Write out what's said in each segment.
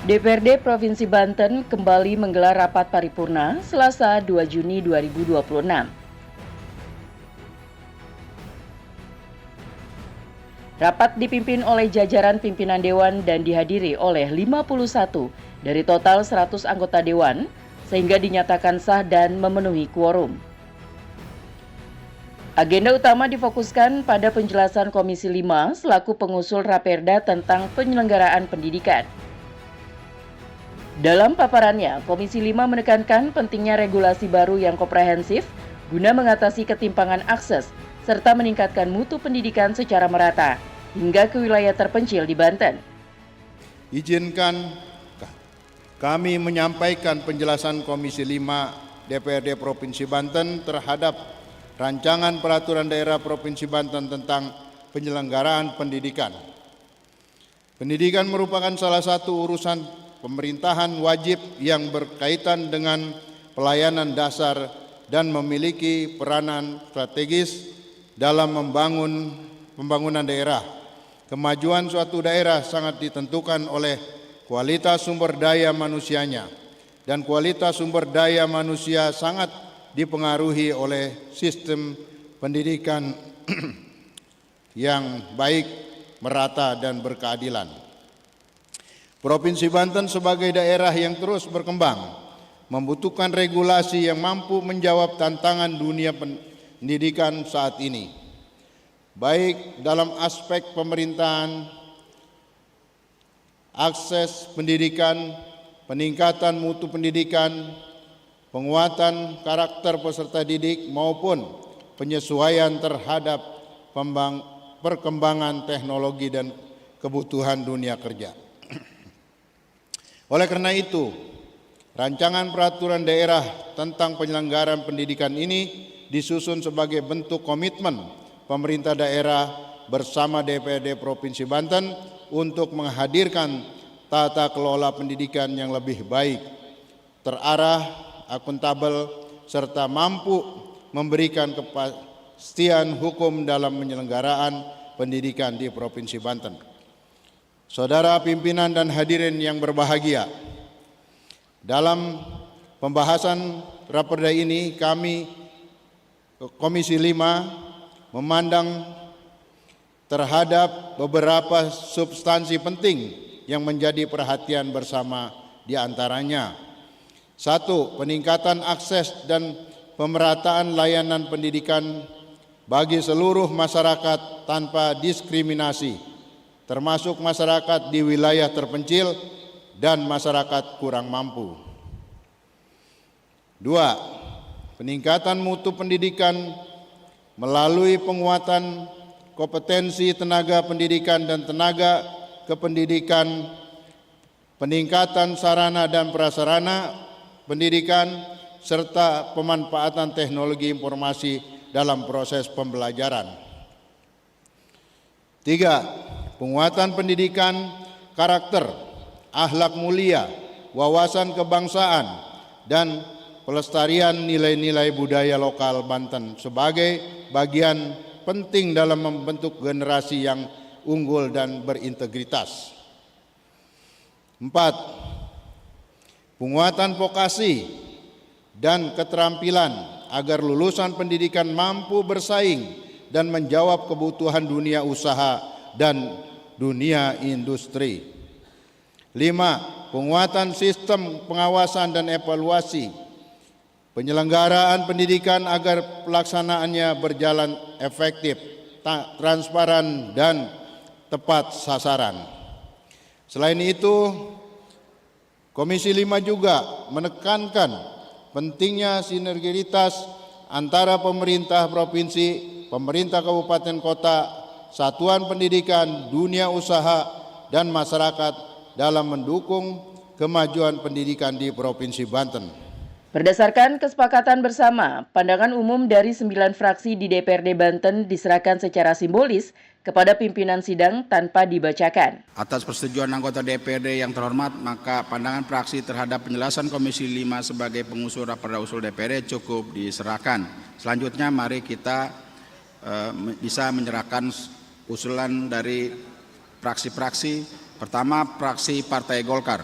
DPRD Provinsi Banten kembali menggelar rapat paripurna Selasa 2 Juni 2026. Rapat dipimpin oleh jajaran pimpinan Dewan dan dihadiri oleh 51 dari total 100 anggota Dewan, sehingga dinyatakan sah dan memenuhi quorum. Agenda utama difokuskan pada penjelasan Komisi 5 selaku pengusul Raperda tentang penyelenggaraan pendidikan. Dalam paparannya, Komisi 5 menekankan pentingnya regulasi baru yang komprehensif guna mengatasi ketimpangan akses serta meningkatkan mutu pendidikan secara merata hingga ke wilayah terpencil di Banten. Izinkan kami menyampaikan penjelasan Komisi 5 DPRD Provinsi Banten terhadap Rancangan Peraturan Daerah Provinsi Banten tentang penyelenggaraan pendidikan. Pendidikan merupakan salah satu urusan pemerintahan wajib yang berkaitan dengan pelayanan dasar dan memiliki peranan strategis dalam pembangunan daerah. Kemajuan suatu daerah sangat ditentukan oleh kualitas sumber daya manusianya, dan kualitas sumber daya manusia sangat dipengaruhi oleh sistem pendidikan yang baik, merata, dan berkeadilan. Provinsi Banten sebagai daerah yang terus berkembang membutuhkan regulasi yang mampu menjawab tantangan dunia pendidikan saat ini, baik dalam aspek pemerintahan, akses pendidikan, peningkatan mutu pendidikan, penguatan karakter peserta didik, maupun penyesuaian terhadap perkembangan teknologi dan kebutuhan dunia kerja. Oleh karena itu, rancangan peraturan daerah tentang penyelenggaraan pendidikan ini disusun sebagai bentuk komitmen pemerintah daerah bersama DPRD Provinsi Banten untuk menghadirkan tata kelola pendidikan yang lebih baik, terarah, akuntabel, serta mampu memberikan kepastian hukum dalam penyelenggaraan pendidikan di Provinsi Banten. Saudara pimpinan dan hadirin yang berbahagia, dalam pembahasan Raperda ini kami Komisi 5 memandang terhadap beberapa substansi penting yang menjadi perhatian bersama, di antaranya: 1. Peningkatan akses dan pemerataan layanan pendidikan bagi seluruh masyarakat tanpa diskriminasi, termasuk masyarakat di wilayah terpencil dan masyarakat kurang mampu. 2. Peningkatan mutu pendidikan melalui penguatan kompetensi tenaga pendidikan dan tenaga kependidikan, peningkatan sarana dan prasarana pendidikan, serta pemanfaatan teknologi informasi dalam proses pembelajaran. 3. Penguatan pendidikan karakter, akhlak mulia, wawasan kebangsaan, dan pelestarian nilai-nilai budaya lokal Banten sebagai bagian penting dalam membentuk generasi yang unggul dan berintegritas. 4. Penguatan vokasi dan keterampilan agar lulusan pendidikan mampu bersaing dan menjawab kebutuhan dunia usaha dan dunia industri. 5. Penguatan sistem pengawasan dan evaluasi penyelenggaraan pendidikan agar pelaksanaannya berjalan efektif, transparan, dan tepat sasaran. Selain itu, Komisi 5 juga menekankan pentingnya sinergitas antara pemerintah provinsi, pemerintah kabupaten kota, satuan pendidikan, dunia usaha, dan masyarakat dalam mendukung kemajuan pendidikan di Provinsi Banten. Berdasarkan kesepakatan bersama, pandangan umum dari 9 fraksi di DPRD Banten diserahkan secara simbolis kepada pimpinan sidang tanpa dibacakan. Atas persetujuan anggota DPRD yang terhormat, maka pandangan fraksi terhadap penjelasan Komisi 5 sebagai pengusul Raperda usul DPRD cukup diserahkan. Selanjutnya mari kita bisa menyerahkan usulan dari fraksi-fraksi. Pertama, fraksi Partai Golkar.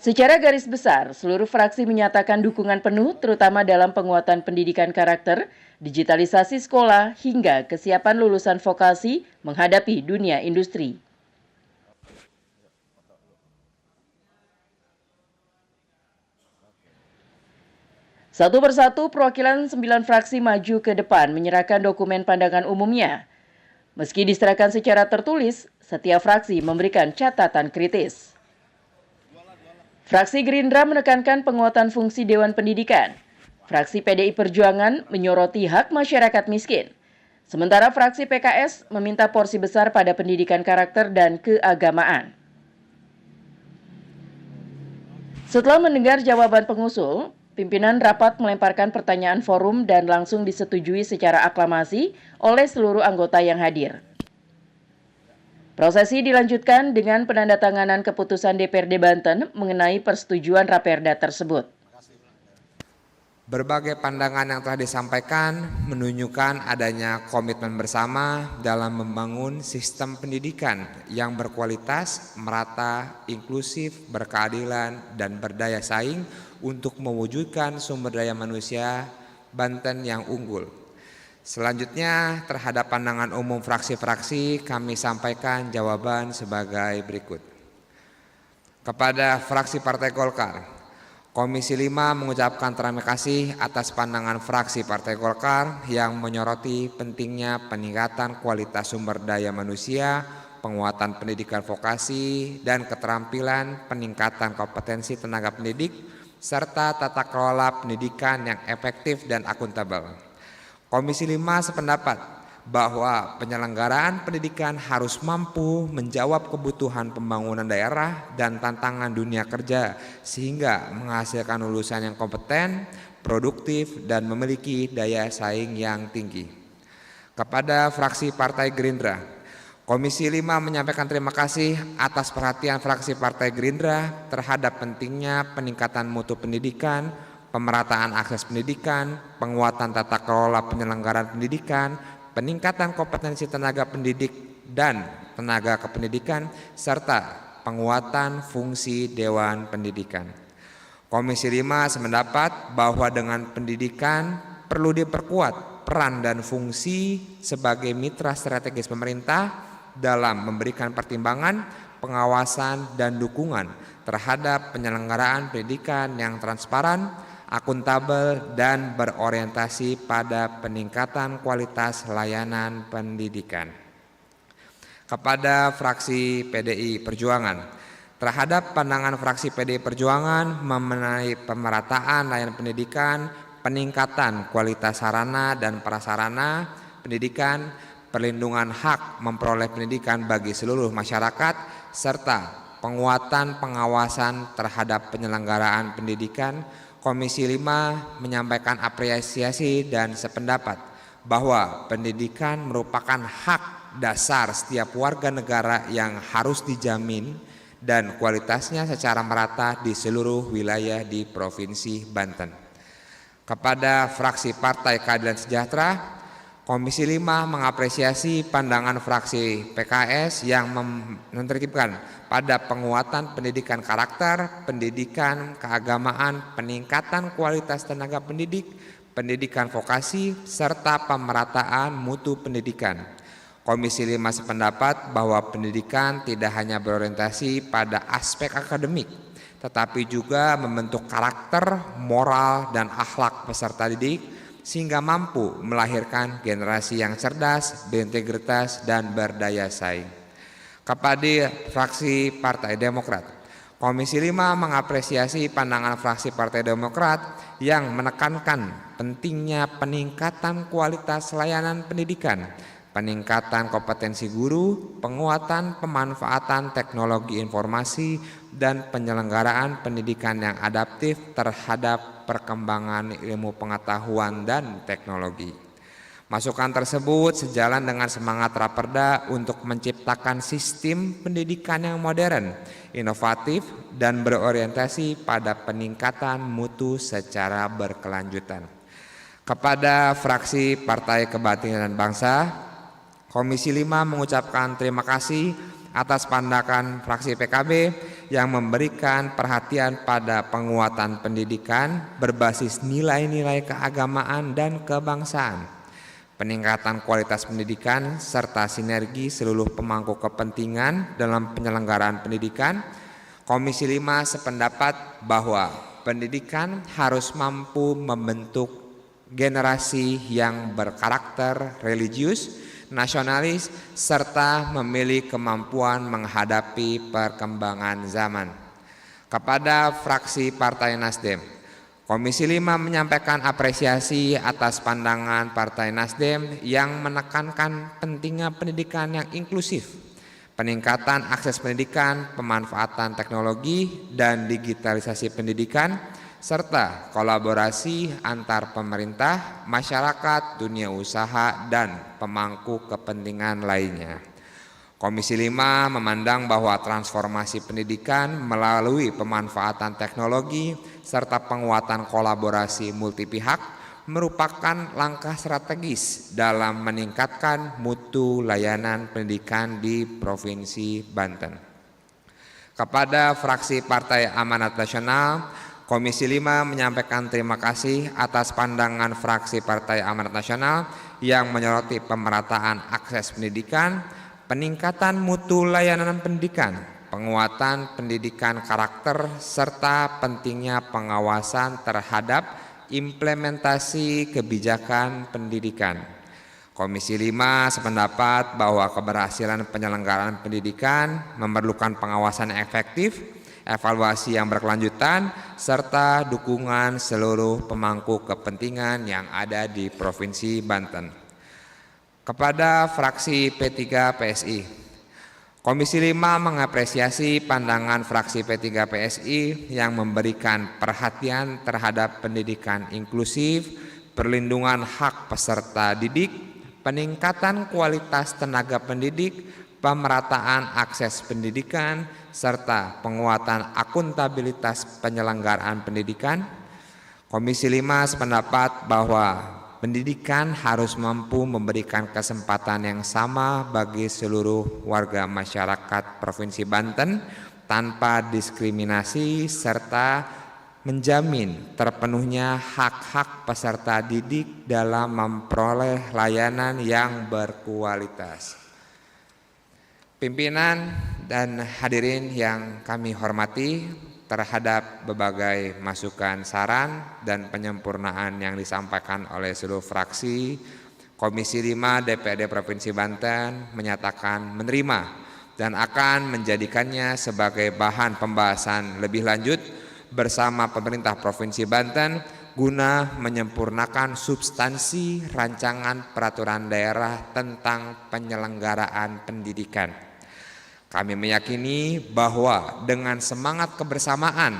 Secara garis besar, seluruh fraksi menyatakan dukungan penuh terutama dalam penguatan pendidikan karakter, digitalisasi sekolah, hingga kesiapan lulusan vokasi menghadapi dunia industri. Satu persatu, perwakilan 9 fraksi maju ke depan menyerahkan dokumen pandangan umumnya. Meski diserahkan secara tertulis, setiap fraksi memberikan catatan kritis. Fraksi Gerindra menekankan penguatan fungsi Dewan Pendidikan. Fraksi PDI Perjuangan menyoroti hak masyarakat miskin. Sementara fraksi PKS meminta porsi besar pada pendidikan karakter dan keagamaan. Setelah mendengar jawaban pengusul, pimpinan rapat melemparkan pertanyaan forum dan langsung disetujui secara aklamasi oleh seluruh anggota yang hadir. Prosesi dilanjutkan dengan penandatanganan keputusan DPRD Banten mengenai persetujuan Raperda tersebut. Berbagai pandangan yang telah disampaikan menunjukkan adanya komitmen bersama dalam membangun sistem pendidikan yang berkualitas, merata, inklusif, berkeadilan, dan berdaya saing untuk mewujudkan sumber daya manusia Banten yang unggul. Selanjutnya, terhadap pandangan umum fraksi-fraksi, kami sampaikan jawaban sebagai berikut. Kepada fraksi Partai Golkar, Komisi 5 mengucapkan terima kasih atas pandangan fraksi Partai Golkar yang menyoroti pentingnya peningkatan kualitas sumber daya manusia, penguatan pendidikan vokasi, dan keterampilan, peningkatan kompetensi tenaga pendidik, serta tata kelola pendidikan yang efektif dan akuntabel. Komisi 5 sependapat bahwa penyelenggaraan pendidikan harus mampu menjawab kebutuhan pembangunan daerah dan tantangan dunia kerja sehingga menghasilkan lulusan yang kompeten, produktif, dan memiliki daya saing yang tinggi. Kepada fraksi Partai Gerindra, Komisi 5 menyampaikan terima kasih atas perhatian fraksi Partai Gerindra terhadap pentingnya peningkatan mutu pendidikan, pemerataan akses pendidikan, penguatan tata kelola penyelenggaraan pendidikan, peningkatan kompetensi tenaga pendidik dan tenaga kependidikan, serta penguatan fungsi Dewan Pendidikan. Komisi 5 sependapat bahwa dengan pendidikan perlu diperkuat peran dan fungsi sebagai mitra strategis pemerintah dalam memberikan pertimbangan, pengawasan, dan dukungan terhadap penyelenggaraan pendidikan yang transparan, akuntabel, dan berorientasi pada peningkatan kualitas layanan pendidikan. Kepada fraksi PDI Perjuangan, terhadap pandangan fraksi PDI Perjuangan mengenai pemerataan layanan pendidikan, peningkatan kualitas sarana dan prasarana pendidikan, perlindungan hak memperoleh pendidikan bagi seluruh masyarakat, serta penguatan pengawasan terhadap penyelenggaraan pendidikan, Komisi 5 menyampaikan apresiasi dan sependapat bahwa pendidikan merupakan hak dasar setiap warga negara yang harus dijamin dan kualitasnya secara merata di seluruh wilayah di Provinsi Banten. Kepada fraksi Partai Keadilan Sejahtera, Komisi 5 mengapresiasi pandangan fraksi PKS yang menertibkan pada penguatan pendidikan karakter, pendidikan keagamaan, peningkatan kualitas tenaga pendidik, pendidikan vokasi, serta pemerataan mutu pendidikan. Komisi 5 sependapat bahwa pendidikan tidak hanya berorientasi pada aspek akademik, tetapi juga membentuk karakter, moral, dan akhlak peserta didik, sehingga mampu melahirkan generasi yang cerdas, berintegritas, dan berdaya saing. Kepada fraksi Partai Demokrat, Komisi 5 mengapresiasi pandangan fraksi Partai Demokrat yang menekankan pentingnya peningkatan kualitas layanan pendidikan, peningkatan kompetensi guru, penguatan pemanfaatan teknologi informasi, dan penyelenggaraan pendidikan yang adaptif terhadap perkembangan ilmu pengetahuan dan teknologi. Masukan tersebut sejalan dengan semangat Raperda untuk menciptakan sistem pendidikan yang modern, inovatif, dan berorientasi pada peningkatan mutu secara berkelanjutan. Kepada fraksi Partai Kebangkitan Bangsa, Komisi 5 mengucapkan terima kasih atas pandangan fraksi PKB yang memberikan perhatian pada penguatan pendidikan berbasis nilai-nilai keagamaan dan kebangsaan, peningkatan kualitas pendidikan, serta sinergi seluruh pemangku kepentingan dalam penyelenggaraan pendidikan. Komisi 5 sependapat bahwa pendidikan harus mampu membentuk generasi yang berkarakter religius, nasionalis, serta memiliki kemampuan menghadapi perkembangan zaman. Kepada fraksi Partai Nasdem, Komisi 5 menyampaikan apresiasi atas pandangan Partai Nasdem yang menekankan pentingnya pendidikan yang inklusif, peningkatan akses pendidikan, pemanfaatan teknologi dan digitalisasi pendidikan, serta kolaborasi antar pemerintah, masyarakat, dunia usaha, dan pemangku kepentingan lainnya. Komisi 5 memandang bahwa transformasi pendidikan melalui pemanfaatan teknologi serta penguatan kolaborasi multi pihak merupakan langkah strategis dalam meningkatkan mutu layanan pendidikan di Provinsi Banten. Kepada fraksi Partai Amanat Nasional, Komisi 5 menyampaikan terima kasih atas pandangan fraksi Partai Amanat Nasional yang menyoroti pemerataan akses pendidikan, peningkatan mutu layanan pendidikan, penguatan pendidikan karakter, serta pentingnya pengawasan terhadap implementasi kebijakan pendidikan. Komisi 5 sependapat bahwa keberhasilan penyelenggaraan pendidikan memerlukan pengawasan yang efektif, evaluasi yang berkelanjutan, serta dukungan seluruh pemangku kepentingan yang ada di Provinsi Banten. Kepada fraksi P3 PSI, Komisi 5 mengapresiasi pandangan fraksi P3 PSI yang memberikan perhatian terhadap pendidikan inklusif, perlindungan hak peserta didik, peningkatan kualitas tenaga pendidik, pemerataan akses pendidikan, serta penguatan akuntabilitas penyelenggaraan pendidikan. Komisi 5 sependapat bahwa pendidikan harus mampu memberikan kesempatan yang sama bagi seluruh warga masyarakat Provinsi Banten tanpa diskriminasi serta menjamin terpenuhnya hak-hak peserta didik dalam memperoleh layanan yang berkualitas. Pimpinan dan hadirin yang kami hormati, terhadap berbagai masukan, saran, dan penyempurnaan yang disampaikan oleh seluruh fraksi, Komisi 5 DPRD Provinsi Banten menyatakan menerima dan akan menjadikannya sebagai bahan pembahasan lebih lanjut bersama pemerintah Provinsi Banten guna menyempurnakan substansi rancangan peraturan daerah tentang penyelenggaraan pendidikan. Kami meyakini bahwa dengan semangat kebersamaan,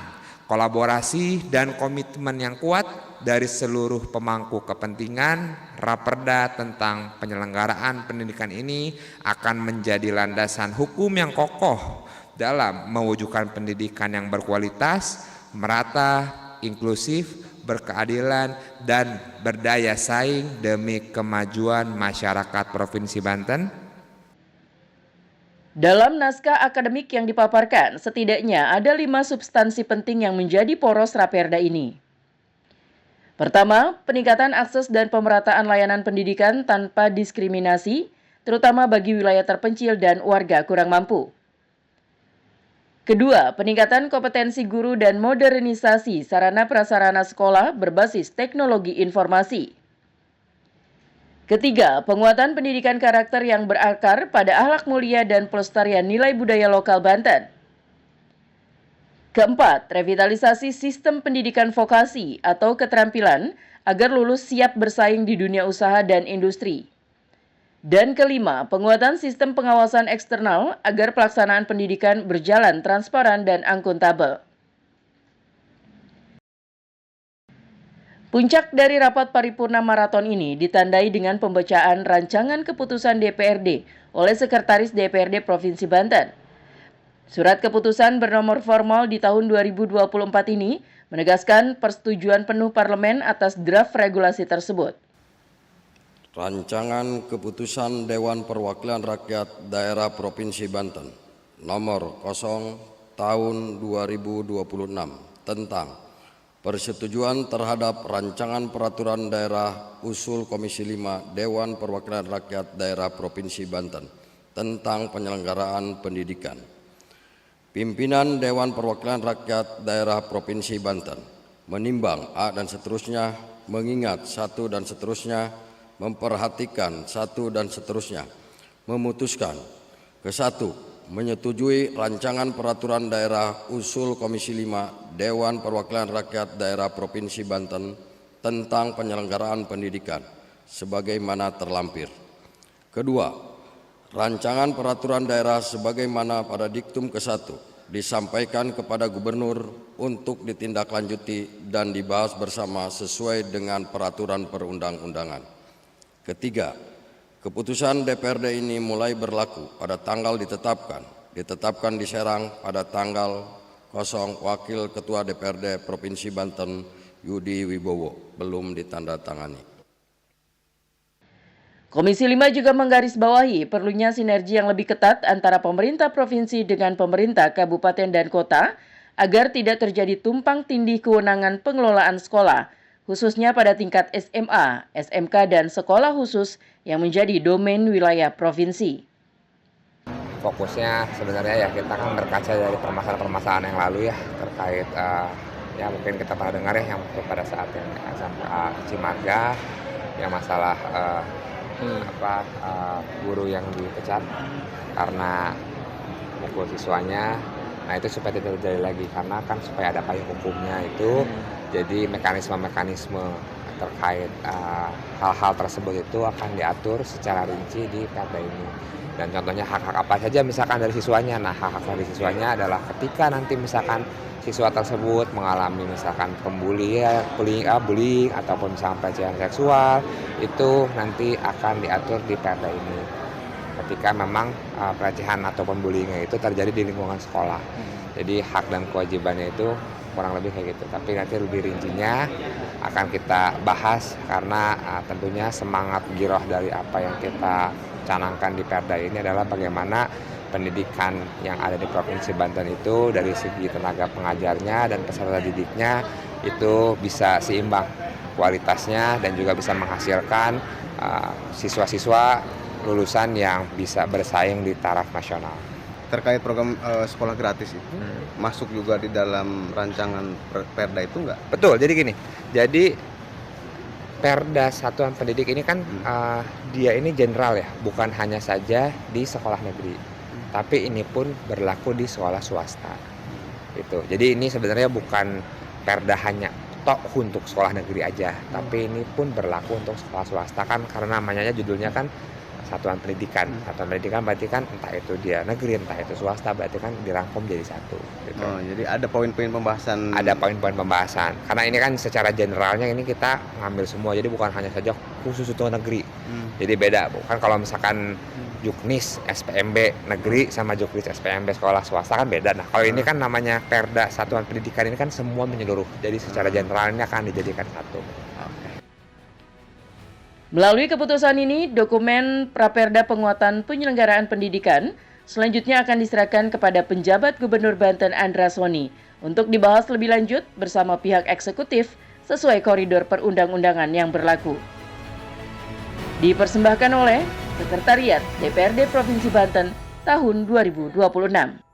kolaborasi, dan komitmen yang kuat dari seluruh pemangku kepentingan, Raperda tentang penyelenggaraan pendidikan ini akan menjadi landasan hukum yang kokoh dalam mewujudkan pendidikan yang berkualitas, merata, inklusif, berkeadilan, dan berdaya saing demi kemajuan masyarakat Provinsi Banten. Dalam naskah akademik yang dipaparkan, setidaknya ada 5 substansi penting yang menjadi poros Raperda ini. Pertama, peningkatan akses dan pemerataan layanan pendidikan tanpa diskriminasi, terutama bagi wilayah terpencil dan warga kurang mampu. Kedua, peningkatan kompetensi guru dan modernisasi sarana prasarana sekolah berbasis teknologi informasi. Ketiga, penguatan pendidikan karakter yang berakar pada akhlak mulia dan pelestarian nilai budaya lokal Banten. Keempat, revitalisasi sistem pendidikan vokasi atau keterampilan agar lulus siap bersaing di dunia usaha dan industri. Dan kelima, penguatan sistem pengawasan eksternal agar pelaksanaan pendidikan berjalan transparan dan akuntabel. Puncak dari rapat paripurna maraton ini ditandai dengan pembacaan rancangan keputusan DPRD oleh Sekretaris DPRD Provinsi Banten. Surat keputusan bernomor formal di tahun 2024 ini menegaskan persetujuan penuh parlemen atas draft regulasi tersebut. Rancangan Keputusan Dewan Perwakilan Rakyat Daerah Provinsi Banten nomor 0 tahun 2026 tentang persetujuan terhadap rancangan peraturan daerah usul Komisi 5 Dewan Perwakilan Rakyat Daerah Provinsi Banten tentang penyelenggaraan pendidikan. Pimpinan Dewan Perwakilan Rakyat Daerah Provinsi Banten menimbang A dan seterusnya, mengingat 1 dan seterusnya, memperhatikan 1 dan seterusnya, memutuskan ke-1 menyetujui rancangan peraturan daerah usul Komisi 5 Dewan Perwakilan Rakyat Daerah Provinsi Banten tentang penyelenggaraan pendidikan sebagaimana terlampir. Kedua, rancangan peraturan daerah sebagaimana pada diktum ke-1 disampaikan kepada Gubernur untuk ditindaklanjuti dan dibahas bersama sesuai dengan peraturan perundang-undangan. Ketiga, keputusan DPRD ini mulai berlaku pada tanggal ditetapkan di Serang pada tanggal 0 Wakil Ketua DPRD Provinsi Banten Yudi Wibowo belum ditandatangani. Komisi 5 juga menggarisbawahi perlunya sinergi yang lebih ketat antara pemerintah provinsi dengan pemerintah kabupaten dan kota agar tidak terjadi tumpang tindih kewenangan pengelolaan sekolah, khususnya pada tingkat SMA, SMK, dan sekolah khusus yang menjadi domain wilayah provinsi. Fokusnya sebenarnya ya kita kan berkaca dari permasalahan-permasalahan yang lalu ya terkait ya mungkin kita pernah dengar ya yang pada saat yang Cimarga yang masalah guru yang dipecat karena mukul siswanya. Nah itu supaya tidak terjadi lagi karena kan supaya ada payung hukumnya itu jadi mekanisme-mekanisme terkait hal-hal tersebut itu akan diatur secara rinci di Perda ini. Dan contohnya hak-hak apa saja misalkan dari siswanya. Nah hak-hak dari siswanya adalah ketika nanti misalkan siswa tersebut mengalami misalkan bullying ataupun misalkan pelecehan seksual itu nanti akan diatur di Perda ini. Ketika memang pelecehan ataupun bullyingnya itu terjadi di lingkungan sekolah. Jadi hak dan kewajibannya itu kurang lebih kayak gitu. Tapi nanti lebih rincinya akan kita bahas karena tentunya semangat giroh dari apa yang kita canangkan di Perda ini adalah bagaimana pendidikan yang ada di Provinsi Banten itu dari segi tenaga pengajarnya dan peserta didiknya itu bisa seimbang kualitasnya dan juga bisa menghasilkan siswa-siswa lulusan yang bisa bersaing di taraf nasional. Terkait program sekolah gratis itu masuk juga di dalam rancangan Perda itu enggak? Betul, jadi gini. Jadi Perda Satuan Pendidik ini kan dia ini general ya, bukan hanya saja di sekolah negeri. Tapi ini pun berlaku di sekolah swasta. Gitu. Jadi ini sebenarnya bukan Perda hanya tok untuk sekolah negeri aja, tapi ini pun berlaku untuk sekolah swasta kan karena namanya judulnya kan Satuan Pendidikan. Satuan Pendidikan berarti kan entah itu dia negeri, entah itu swasta, berarti kan dirangkum jadi satu. Gitu. Oh, jadi ada poin-poin pembahasan. Ada poin-poin pembahasan. Karena ini kan secara generalnya ini kita ngambil semua, jadi bukan hanya saja khusus untuk negeri. Jadi beda, bukan kalau misalkan Juknis SPMB negeri sama Juknis SPMB sekolah swasta kan beda. Nah kalau ini kan namanya Perda Satuan Pendidikan ini kan semua menyeluruh. Jadi secara general ini akan dijadikan satu. Melalui keputusan ini, dokumen Praperda Penguatan Penyelenggaraan Pendidikan selanjutnya akan diserahkan kepada penjabat Gubernur Banten Andra Soni untuk dibahas lebih lanjut bersama pihak eksekutif sesuai koridor perundang-undangan yang berlaku. Dipersembahkan oleh Sekretariat DPRD Provinsi Banten tahun 2026.